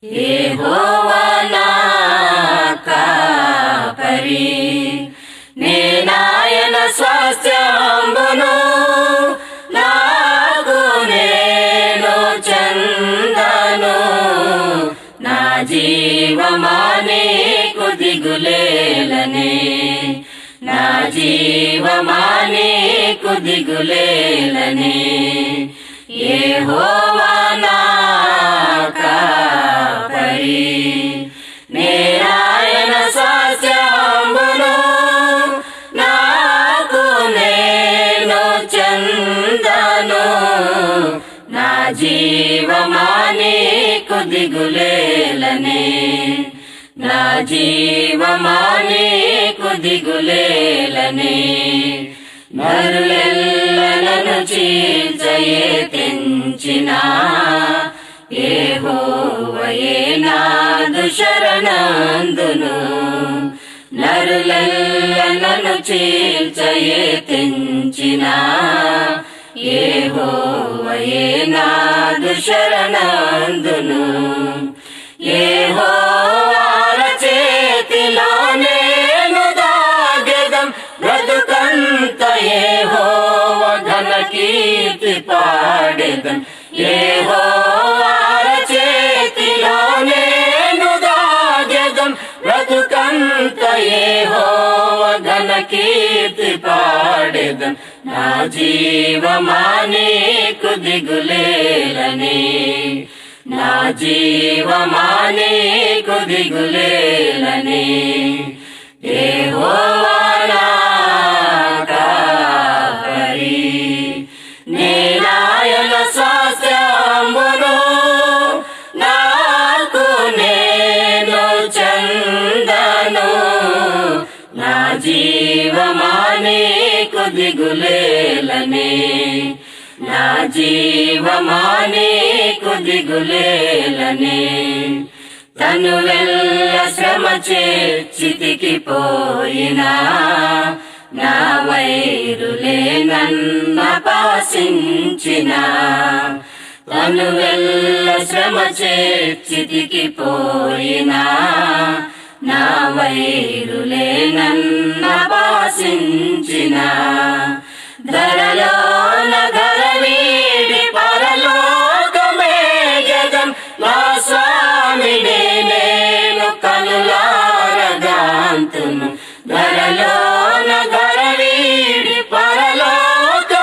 యెహోవా నా కాపరి, నేనాయన స్వాస్థ్యంబును, నాకు నేను చందను. నా జీవమా నీకు దిగులేలనే, నా జీవమా నీకు దిగులేలనే. యెహోవా నా కాపరి, నేనాయన స్వాస్థ్యంబును, నాకు నేను చందను. నా జీవమా నీకు దిగులేలనే, నా జీవమా నీకు దిగులేలనే. నరులెల్లలను చీల్చయే తెంచినా, యెహోవాయే నాదు శరణందును. నరులెల్లలను చీల్చయే తెంచినా, యెహోవాయే నాదు శరణందును. యెహోవా చేతిలో నేను దాగెదం, బ్రతుకంత యెహోవా ఘన కీర్తి పాడెదం. యెహోవా చేతిలో నేను దాగెదం, బ్రతుకంత యెహోవా ఘన కీర్తి పాడెదం. నా జీవమా నీకు దిగులేలనే, నా జీవమా నీకు దిగులేలనే. యెహోవా నా కాపరి, నేనాయన స్వాస్థ్యంబును, నాకు నేను చందను. నా జీవమా నీకు దిగులేలనే, నా జీవమా నీకు దిగులేలనే. తనువెల్ల శ్రమ చితికి పోయినా, నా వైరులే నన్నపాసించిన. తనువెల్ల శ్రమ చితికి పోయినా, నా వైరులే నన్నపాసించిన. ధరలోన ధర వీడి పరలోకమేగెదం, నా స్వామినే నేను కనులారగాంతును. ధరలోన ధర వీడి పరలోకమేగెదం,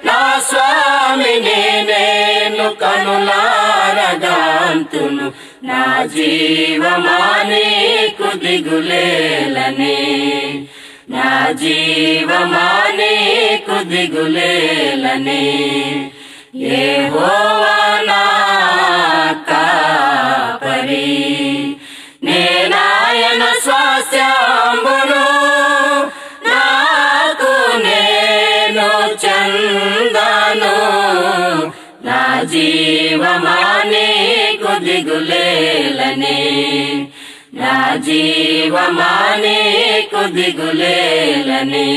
నా స్వామినే నేను కనులారగాంతును. నా జీవమా నీకు దిగులేలనే, నా జీవమా నీకు దిగులేలనే. యెహోవా నా కాపరి, నేనాయన స్వాస్థ్యంబును, నాకు నేను చందను. నా జీవమా నీకు దిగులేలనే, నా జీవమా నీకు దిగులేలనే.